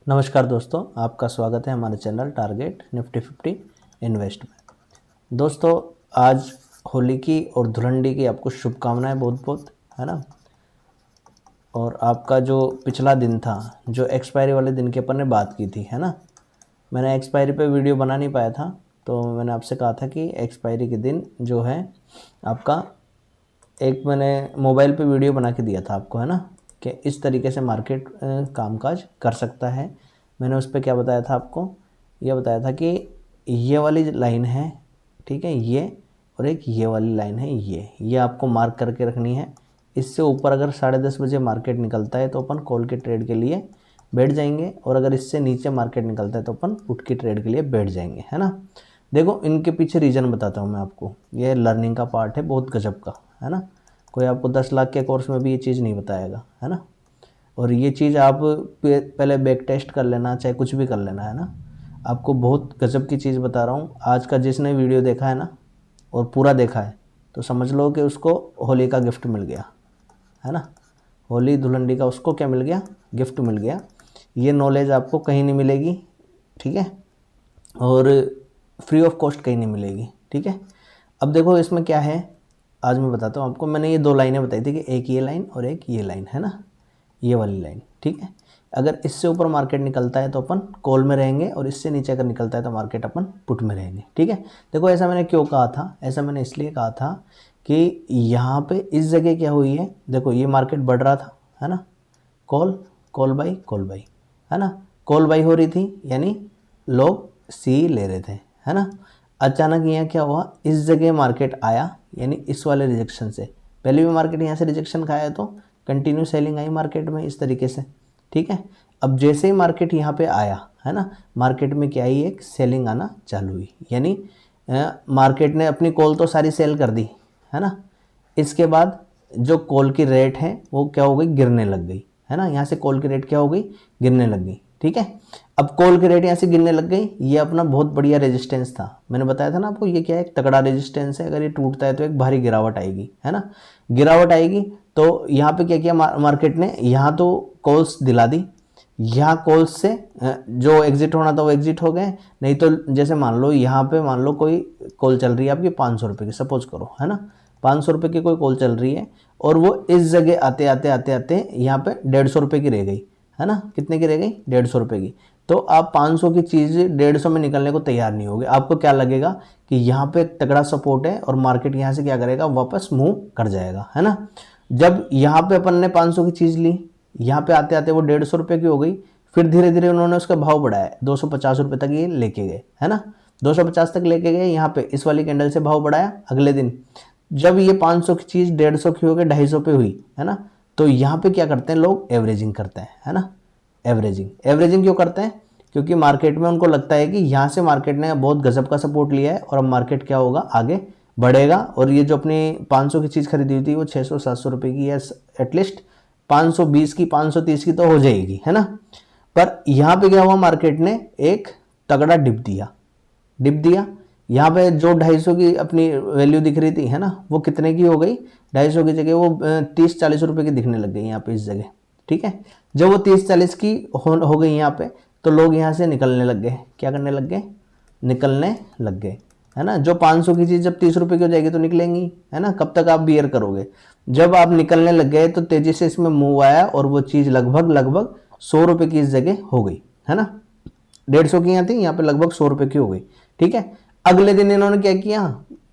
नमस्कार दोस्तों, आपका स्वागत है हमारे चैनल टारगेट निफ्टी 50 इन्वेस्ट में। दोस्तों, आज होली की और धुलंडी की आपको शुभकामनाएं बहुत बहुत, है ना। और आपका जो पिछला दिन था, जो एक्सपायरी वाले दिन के अपन ने बात की थी, है ना। मैंने एक्सपायरी पे वीडियो बना नहीं पाया था, तो मैंने आपसे कहा था कि एक्सपायरी के दिन जो है आपका एक मैंने मोबाइल पे वीडियो बना के दिया था आपको, है ना, कि इस तरीके से मार्केट कामकाज कर सकता है। मैंने उस पर क्या बताया था आपको, ये बताया था कि ये वाली लाइन है, ठीक है, ये, और एक ये वाली लाइन है, ये आपको मार्क करके रखनी है। इससे ऊपर अगर 10:30 बजे मार्केट निकलता है तो अपन कॉल के ट्रेड के लिए बैठ जाएंगे, और अगर इससे नीचे मार्केट निकलता है तो अपन पुट की ट्रेड के लिए बैठ जाएंगे, है ना। देखो, इनके पीछे रीज़न बताता हूँ मैं आपको। ये लर्निंग का पार्ट है बहुत गजब का, है ना। कोई आपको 10 लाख के कोर्स में भी ये चीज़ नहीं बताएगा, है ना। और ये चीज़ आप पहले बैक टेस्ट कर लेना, चाहे कुछ भी कर लेना, है ना। आपको बहुत गजब की चीज़ बता रहा हूँ। आज का जिसने वीडियो देखा है ना और पूरा देखा है, तो समझ लो कि उसको होली का गिफ्ट मिल गया, है ना। होली धुलंडी का उसको क्या मिल गया, गिफ्ट मिल गया। ये नॉलेज आपको कहीं नहीं मिलेगी, ठीक है, और फ्री ऑफ कॉस्ट कहीं नहीं मिलेगी, ठीक है। अब देखो इसमें क्या है, आज मैं बताता हूँ आपको। मैंने ये 2 लाइनें बताई थी कि एक ये लाइन और एक ये लाइन, है ना, ये वाली लाइन, ठीक है। अगर इससे ऊपर मार्केट निकलता है तो अपन कॉल में रहेंगे, और इससे नीचे अगर निकलता है तो मार्केट अपन पुट में रहेंगे, ठीक है। देखो, ऐसा मैंने क्यों कहा था, ऐसा मैंने इसलिए कहा था कि यहाँ पे इस जगह क्या हुई है, देखो ये मार्केट बढ़ रहा था, है ना, कॉल कॉल बाई, है ना, कॉल बाई हो रही थी, यानी लोग सी ले रहे थे, है ना। अचानक यहाँ क्या हुआ, इस जगह मार्केट आया, यानी इस वाले रिजेक्शन से। पहले भी मार्केट यहाँ से रिजेक्शन खाया तो कंटिन्यू सेलिंग आई मार्केट में इस तरीके से, ठीक है। अब जैसे ही मार्केट यहाँ पे आया, है ना, मार्केट में क्या ही एक सेलिंग आना चालू हुई, यानी मार्केट ने अपनी कॉल तो सारी सेल कर दी, है ना। इसके बाद जो कॉल की रेट है वो क्या हो गई, गिरने लग गई, है ना। यहाँ से कॉल की रेट क्या हो गई, गिरने लग गई, ठीक है। अब कॉल की रेट यहाँ से गिरने लग गई, ये अपना बहुत बढ़िया रेजिस्टेंस था। मैंने बताया था ना आपको, ये क्या है, एक तगड़ा रेजिस्टेंस है। अगर ये टूटता है तो एक भारी गिरावट आएगी, है ना, गिरावट आएगी। तो यहाँ पे क्या किया मार्केट ने, यहाँ तो कॉल्स दिला दी, यहाँ कॉल्स से जो एग्जिट होना था वो एग्जिट हो गए। नहीं तो जैसे मान लो यहाँ पे, मान लो कोई कॉल चल रही है आपकी 500 रुपये की, सपोज करो, है ना, 500 रुपये की कोई कॉल चल रही है, और वो इस जगह आते आते आते आते यहाँ पे 150 रुपये की रह गई, है ना। कितने की रह गई, 150 रुपये की। तो आप 500 की चीज़ 150 में निकलने को तैयार नहीं होगे। आपको क्या लगेगा कि यहाँ पे एक तगड़ा सपोर्ट है और मार्केट यहाँ से क्या करेगा, वापस मूव कर जाएगा, है ना। जब यहाँ पे अपन ने 500 की चीज़ ली, यहाँ पे आते आते वो 150 रुपये की हो गई। फिर धीरे धीरे उन्होंने उसका भाव बढ़ाया, 250 रुपये तक ये लेके गए, है ना, 250 तक लेके गए। यहाँ पे इस वाली कैंडल से भाव बढ़ाया। अगले दिन जब ये 500 की चीज़ 150 की हो गई, 250 पे हुई, है ना, तो यहाँ पे क्या करते हैं लोग, एवरेजिंग करते हैं, है ना। एवरेजिंग क्यों करते हैं, क्योंकि मार्केट में उनको लगता है कि यहाँ से मार्केट ने बहुत गजब का सपोर्ट लिया है और अब मार्केट क्या होगा, आगे बढ़ेगा। और ये जो अपनी 500 की चीज़ खरीदी हुई थी वो 600-700 रुपये की, या एटलीस्ट 520 की, 530 की तो हो जाएगी, है ना। पर यहाँ पे क्या हुआ, मार्केट ने एक तगड़ा डिप दिया। यहाँ पे जो 250 की अपनी वैल्यू दिख रही थी, है ना, वो कितने की हो गई, 250 की जगह वो 30-40 रुपये की दिखने लग गई यहाँ पे इस जगह, ठीक है। जब वो 30-40 की हो गई यहाँ पे, तो लोग यहाँ से निकलने लग गए। क्या करने लग गए, निकलने लग गए, है ना। जो 500 की चीज़ जब 30 रुपये की हो जाएगी तो निकलेंगी, है ना। कब तक आप बियर करोगे। जब आप निकलने लग गए तो तेज़ी से इसमें मूव आया और वो चीज़ लगभग 100 रुपये की इस जगह हो गई, है ना। 150 की यहाँ थी, यहाँ पे लगभग 100 रुपये की हो गई, ठीक है। अगले दिन इन्होंने क्या किया,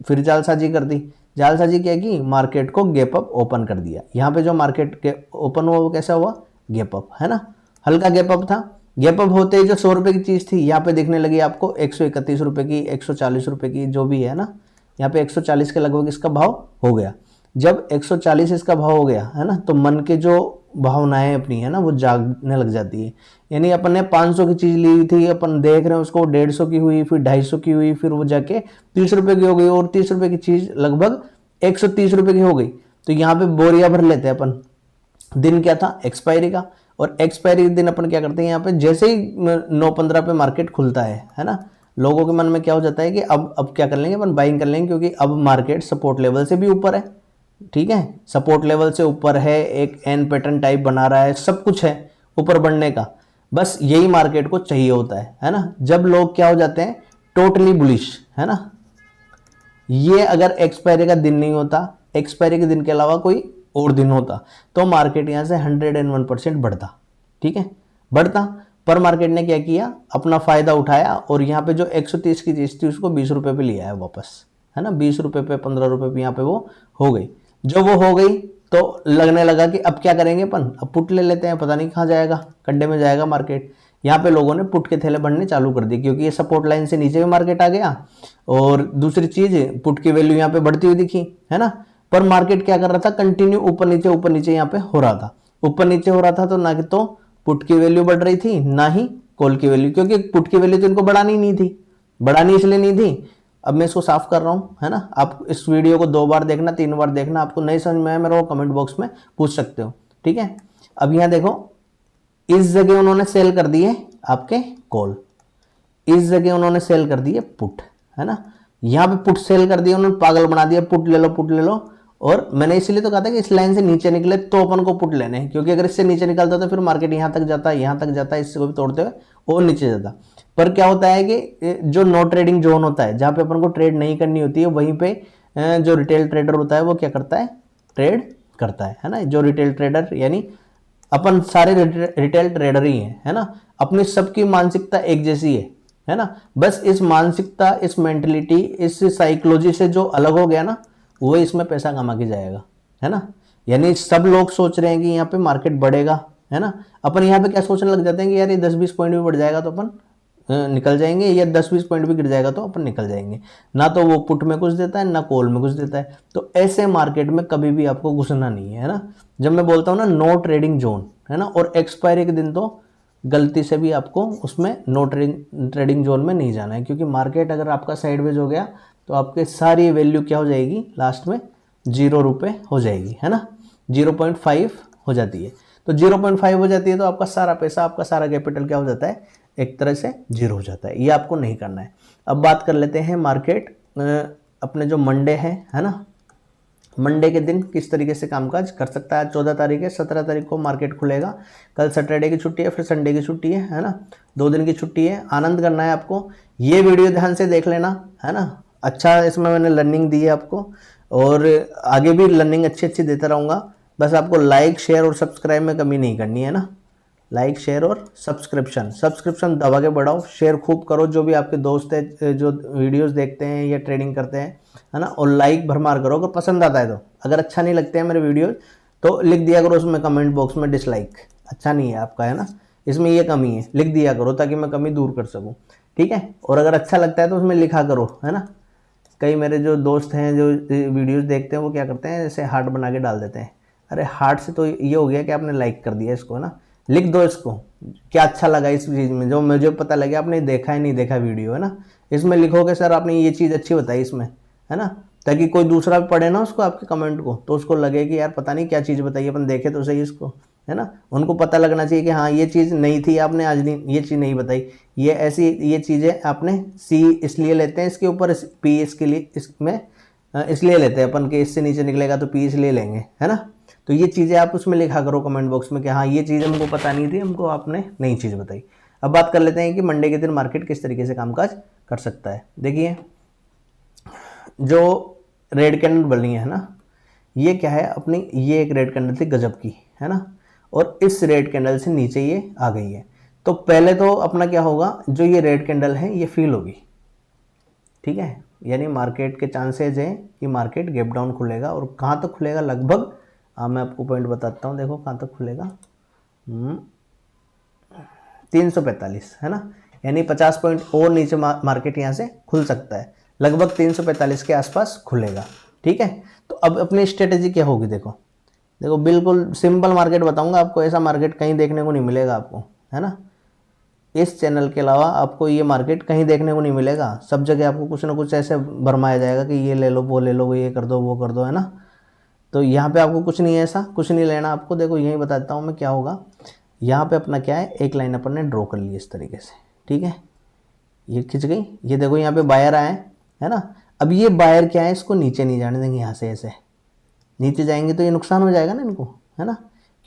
फिर जालसाजी कर दी। जालसाजी क्या की, मार्केट को गैप अप ओपन कर दिया। यहाँ पे जो मार्केट के ओपन हुआ वो कैसा हुआ, गैप अप, है ना, हल्का गैप अप था। गैप अप होते ही जो 100 रुपये की चीज़ थी यहाँ पे दिखने लगी आपको 131 रुपये की, 140 रुपये की, जो भी है ना। यहाँ पे 140 के लगभग इसका भाव हो गया। जब 140 इसका भाव हो गया, है ना, तो मन के जो भावनाएं अपनी, है ना, वो जागने लग जाती है। यानी अपन ने 500 की चीज़ ली थी, अपन देख रहे हैं उसको 150 की हुई, फिर 250 की हुई, फिर वो जाके 30 रुपये की हो गई, और 30 रुपये की चीज़ लगभग 130 रुपये की हो गई। तो यहाँ पे बोरिया भर लेते हैं अपन। दिन क्या था, एक्सपायरी का, और एक्सपायरी दिन अपन क्या करते हैं, यहाँ पे जैसे ही 9:15 पे मार्केट खुलता है ना, लोगों के मन में क्या हो जाता है कि अब क्या कर लेंगे, अपन बाइंग कर लेंगे, क्योंकि अब मार्केट सपोर्ट लेवल से भी ऊपर है, ठीक है, सपोर्ट लेवल से ऊपर है, एक एन पैटर्न टाइप बना रहा है, सब कुछ है ऊपर बढ़ने का। बस यही मार्केट को चाहिए होता है ना। जब लोग क्या हो जाते हैं, टोटली बुलिश, है ना, ये अगर एक्सपायरी का दिन नहीं होता, एक्सपायरी के दिन के अलावा कोई और दिन होता, तो मार्केट यहां से 101% बढ़ता, ठीक है, बढ़ता। पर मार्केट ने क्या किया, अपना फायदा उठाया और यहाँ पे जो 130 की चीज थी उसको 20 रुपए पे लिया है वापस, है ना, 20 रुपए पे 15 रुपए पे यहाँ पे वो हो गई। जो वो हो गई तो लगने लगा कि अब क्या करेंगे अपन, अब पुट ले लेते हैं, पता नहीं कहाँ जाएगा, गड्ढे में जाएगा मार्केट। यहाँ पे लोगों ने पुट के थैले बढ़ने चालू कर दिए क्योंकि ये सपोर्ट लाइन से नीचे भी मार्केट आ गया और दूसरी चीज पुट की वैल्यू यहाँ पे बढ़ती हुई दिखी, है ना। पर मार्केट क्या कर रहा था, कंटिन्यू ऊपर नीचे यहाँ पे हो रहा था, ऊपर नीचे हो रहा था। तो ना कि तो पुट की वैल्यू बढ़ रही थी ना ही कॉल की वैल्यू, क्योंकि पुट की वैल्यू तो इनको बढ़ानी नहीं थी, बढ़ानी इसलिए नहीं थी। अब मैं इसको साफ कर रहा हूँ, है ना। आप इस वीडियो को 2 बार देखना, 3 बार देखना, आपको नहीं समझ में आया मेरे को कमेंट बॉक्स में पूछ सकते हो, ठीक है। अब यहाँ देखो, इस जगह उन्होंने सेल कर दिए आपके कॉल, इस जगह उन्होंने सेल कर दिए पुट, है ना। यहाँ पे पुट सेल कर दिया उन्होंने, पागल बना दिया, पुट ले लो पुट ले लो। और मैंने इसीलिए तो कहा था कि इस लाइन से नीचे निकले तो अपन को पुट लेने हैं, क्योंकि अगर इससे नीचे निकलता तो फिर मार्केट यहाँ तक जाता, यहाँ तक जाता, इससे को भी तोड़ते हुए और नीचे जाता। पर क्या होता है कि जो नो ट्रेडिंग जोन होता है, जहाँ पे अपन को ट्रेड नहीं करनी होती है, वहीं पे जो रिटेल ट्रेडर होता है वो क्या करता है, ट्रेड करता है ना। जो रिटेल ट्रेडर यानी अपन सारे रिटेल ट्रेडर ही हैं, है ना। अपनी सबकी मानसिकता एक जैसी है ना। बस इस मानसिकता, इस मेंटलिटी, इस साइकोलॉजी से जो अलग हो गया ना, वो इसमें पैसा कमा के जाएगा, है ना। यानी सब लोग सोच रहे हैं कि यहाँ पे मार्केट बढ़ेगा, है ना। अपन यहाँ पे क्या सोचने लग जाते हैं कि यार ये 10-20 पॉइंट भी बढ़ जाएगा तो अपन निकल जाएंगे, या 10-20 पॉइंट भी गिर जाएगा तो अपन निकल जाएंगे। ना तो वो पुट में कुछ देता है, ना कॉल में कुछ देता है। तो ऐसे मार्केट में कभी भी आपको घुसना नहीं है ना। जब मैं बोलता हूँ ना नो ट्रेडिंग जोन, है ना, और एक्सपायरी के दिन तो गलती से भी आपको उसमें नो ट्रेडिंग जोन में नहीं जाना है, क्योंकि मार्केट अगर आपका साइडवेज हो गया तो आपके सारी वैल्यू क्या हो जाएगी, लास्ट में 0 रुपये हो जाएगी, है ना, 0.5 हो जाती है। तो 0.5 हो जाती है तो आपका सारा पैसा, आपका सारा कैपिटल क्या हो जाता है, एक तरह से 0 हो जाता है। ये आपको नहीं करना है। अब बात कर लेते हैं मार्केट अपने जो मंडे है ना, मंडे के दिन किस तरीके से कामकाज कर सकता है। 14 तारीख है, 17 तारीख को मार्केट खुलेगा। कल सैटरडे की छुट्टी है, फिर संडे की छुट्टी है ना, 2 दिन की छुट्टी है। आनंद करना है आपको। ये वीडियो ध्यान से देख लेना, है ना। अच्छा, इसमें मैंने लर्निंग दी है आपको और आगे भी लर्निंग अच्छी देता रहूँगा। बस आपको लाइक, शेयर और सब्सक्राइब में कमी नहीं करनी है ना। लाइक, शेयर और सब्सक्रिप्शन दबा के बढ़ाओ, शेयर खूब करो। जो भी आपके दोस्त है जो वीडियोस देखते हैं या ट्रेडिंग करते हैं, है ना, और लाइक भरमार करो अगर पसंद आता है तो। अगर अच्छा नहीं लगते हैं मेरे वीडियोस तो लिख दिया करो उसमें कमेंट बॉक्स में डिसलाइक, अच्छा नहीं है आपका, है ना, इसमें ये कमी है, लिख दिया करो ताकि मैं कमी दूर कर सकूँ, ठीक है। और अगर अच्छा लगता है तो उसमें लिखा करो, है ना। कई मेरे जो दोस्त हैं जो वीडियोस देखते हैं वो क्या करते हैं, जैसे हार्ट बना के डाल देते हैं। अरे हार्ट से तो ये हो गया कि आपने लाइक कर दिया इसको, है ना। लिख दो इसको क्या अच्छा लगा इस चीज़ में, जो मुझे पता लगे आपने देखा है नहीं देखा वीडियो, है ना। इसमें लिखोगे सर आपने ये चीज़ अच्छी बताई इसमें, है ना, ताकि कोई दूसरा भी पढ़े ना उसको, आपके कमेंट को, तो उसको लगे कि यार पता नहीं क्या चीज़ बताई, अपन देखे तो सही इसको, है ना। उनको पता लगना चाहिए कि हाँ ये चीज़ नहीं थी आपने आज नहीं, ये चीज़ नहीं बताई, ये ऐसी ये चीज़ें आपने सी इसलिए लेते हैं इसके ऊपर, पी इसके लिए इसमें इसलिए लेते हैं अपन के इससे नीचे निकलेगा तो पी इसलिए लेंगे, है ना। तो ये चीज़ें आप उसमें लिखा करो कमेंट बॉक्स में कि हाँ ये चीज़ हमको पता नहीं थी, हमको आपने नई चीज़ बताई। अब बात कर लेते हैं कि मंडे के दिन मार्केट किस तरीके से कामकाज कर सकता है। देखिए, जो रेड कैंडल बनी है ना, ये क्या है अपनी, ये एक रेड कैंडल थी गजब की, है ना, और इस रेड कैंडल से नीचे ये आ गई है। तो पहले तो अपना क्या होगा, जो ये रेड कैंडल है ये फील होगी, ठीक है। यानी मार्केट के चांसेज हैं कि मार्केट गैप डाउन खुलेगा। और कहाँ तक खुलेगा, लगभग मैं आपको पॉइंट बताता हूँ, देखो कहाँ तक खुलेगा, 345, है ना। यानी 50 पॉइंट और नीचे मार्केट यहाँ से खुल सकता है, लगभग 345 के आसपास खुलेगा, ठीक है। तो अब अपनी स्ट्रेटेजी क्या होगी, देखो देखो बिल्कुल सिंपल मार्केट बताऊंगा आपको, ऐसा मार्केट कहीं देखने को नहीं मिलेगा आपको, है ना। इस चैनल के अलावा आपको ये मार्केट कहीं देखने को नहीं मिलेगा। सब जगह आपको कुछ ना कुछ ऐसे भरमाया जाएगा कि ये ले लो वो ले लो, ये कर दो वो कर दो, है ना। तो यहाँ पे आपको कुछ नहीं है, ऐसा कुछ नहीं लेना आपको। देखो यही बताता हूँ मैं क्या होगा। यहाँ पे अपना क्या है, एक लाइन अपन ने ड्रॉ कर ली इस तरीके से, ठीक है, ये खिंच गई। ये देखो यहाँ पे बायर आए, है ना। अब ये बायर क्या है, इसको नीचे नहीं जाने देंगे, यहाँ से ऐसे नीचे जाएंगे तो ये नुकसान हो जाएगा ना इनको, है ना,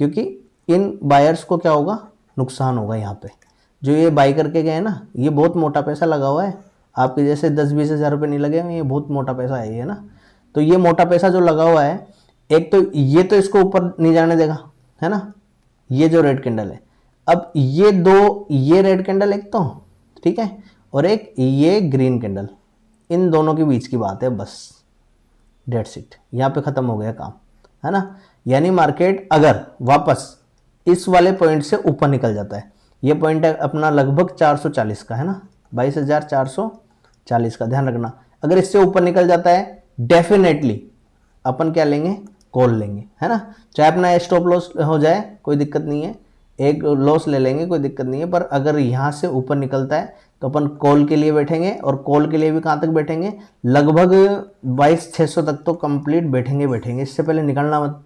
क्योंकि इन बायर्स को क्या होगा, नुकसान होगा यहाँ पे। जो ये बाई करके गए ना, ये बहुत मोटा पैसा लगा हुआ है, आपके जैसे 10-20 हज़ार रुपये नहीं लगे, ये बहुत मोटा पैसा है ये ना। तो ये मोटा पैसा जो लगा हुआ है, एक तो ये तो इसको ऊपर नहीं जाने देगा, है ना, ये जो रेड कैंडल है। अब ये दो, ये रेड कैंडल एक तो, ठीक है, और एक ये ग्रीन कैंडल, इन दोनों के बीच की बात है बस, डेट्स इट, यहाँ पे ख़त्म हो गया काम, है ना। यानी मार्केट अगर वापस इस वाले पॉइंट से ऊपर निकल जाता है, ये पॉइंट है अपना लगभग 440 का, है ना, 22,440 का, ध्यान रखना। अगर इससे ऊपर निकल जाता है डेफिनेटली अपन क्या लेंगे, कॉल लेंगे, है ना। चाहे अपना स्टॉप लॉस हो जाए कोई दिक्कत नहीं है, एक लॉस ले लेंगे कोई दिक्कत नहीं है, पर अगर यहाँ से ऊपर निकलता है तो अपन कॉल के लिए बैठेंगे, और कॉल के लिए भी कहाँ तक बैठेंगे, लगभग 22,600 तक तो कंप्लीट बैठेंगे, इससे पहले निकलना मत,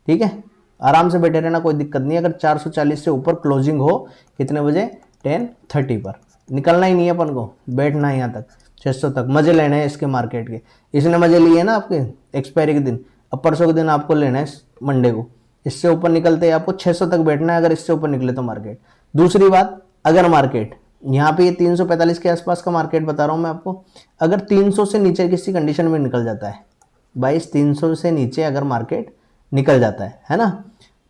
ठीक है, आराम से बैठे रहना, कोई दिक्कत नहीं है। अगर 440 से ऊपर क्लोजिंग हो कितने बजे, 10:30 पर, निकलना ही नहीं है अपन को, बैठना है यहाँ तक 600 तक, मजे लेने हैं इसके मार्केट के। इसने मजे लिए ना आपके एक्सपायरी के दिन, अब परसों के दिन आपको लेना है मंडे को, इससे ऊपर निकलते हैं आपको 600 तक बैठना है, अगर इससे ऊपर निकले तो मार्केट। दूसरी बात, अगर मार्केट यहाँ पे ये 345 के आसपास का मार्केट बता रहा हूँ मैं आपको, अगर 300 से नीचे किसी कंडीशन में निकल जाता है, 22,300 से नीचे अगर मार्केट निकल जाता है ना,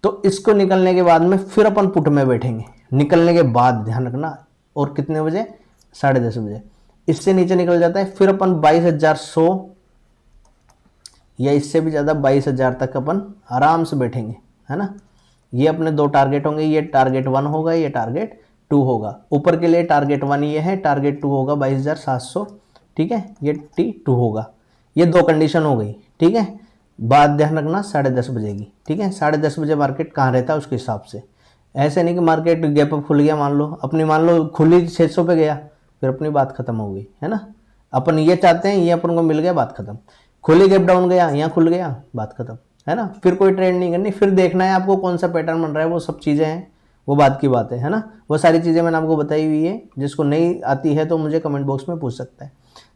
तो इसको निकलने के बाद में फिर अपन पुट में बैठेंगे, निकलने के बाद ध्यान रखना, और कितने बजे, 10:30 बजे। इससे नीचे निकल जाता है फिर अपन 22,100 या इससे भी ज़्यादा 22,000 तक अपन आराम से बैठेंगे, है ना। ये अपने दो टारगेट होंगे, ये टारगेट 1 होगा, ये टारगेट 2 होगा। ऊपर के लिए टारगेट 1 ये है, टारगेट 2 होगा 22,700, ठीक है, ये T2 होगा। ये दो कंडीशन हो गई, ठीक है। बात ध्यान रखना 10:30 बजे की, ठीक है, 10:30 बजे मार्केट कहाँ रहता है उसके हिसाब से। ऐसे नहीं कि मार्केट गैप अप खुल गया, मान लो अपनी, मान लो खुली 600 पे गया, फिर अपनी बात खत्म हो गई, है ना। अपन ये चाहते हैं, ये अपन को मिल गया, बात खत्म। खुली गैप डाउन गया, यहाँ खुल गया, बात खत्म, है ना। फिर कोई ट्रेड नहीं करनी, फिर देखना है आपको कौन सा पैटर्न बन रहा है, वो सब चीज़ें हैं, वो बात की बात है ना। वो सारी चीज़ें मैंने आपको बताई हुई है, जिसको नहीं आती है तो मुझे कमेंट बॉक्स में पूछ सकता है।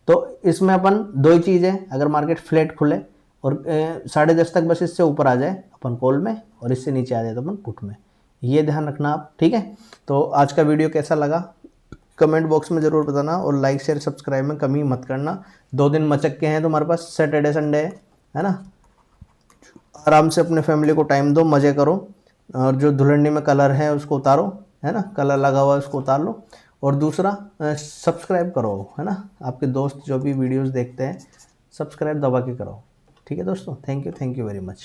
तो इसमें अपन दो ही चीज़ है, अगर मार्केट फ्लैट खुले और 10:30 तक बस इससे ऊपर आ जाए अपन कॉल में, और इससे नीचे आ जाए तो अपन पुट में, ये ध्यान रखना आप, ठीक है। तो आज का वीडियो कैसा लगा कमेंट बॉक्स में ज़रूर बताना, और लाइक शेयर सब्सक्राइब में कमी मत करना। 2 दिन मचक के हैं तुम्हारे पास, सैटरडे संडे है ना, आराम से अपने फैमिली को टाइम दो, मज़े करो, और जो धुलंडी में कलर है उसको उतारो, है ना, कलर लगा हुआ है उसको उतार लो, और दूसरा सब्सक्राइब करो, है ना, आपके दोस्त जो भी वीडियोस देखते हैं सब्सक्राइब दबा के करो, ठीक है दोस्तों। Thank you very much.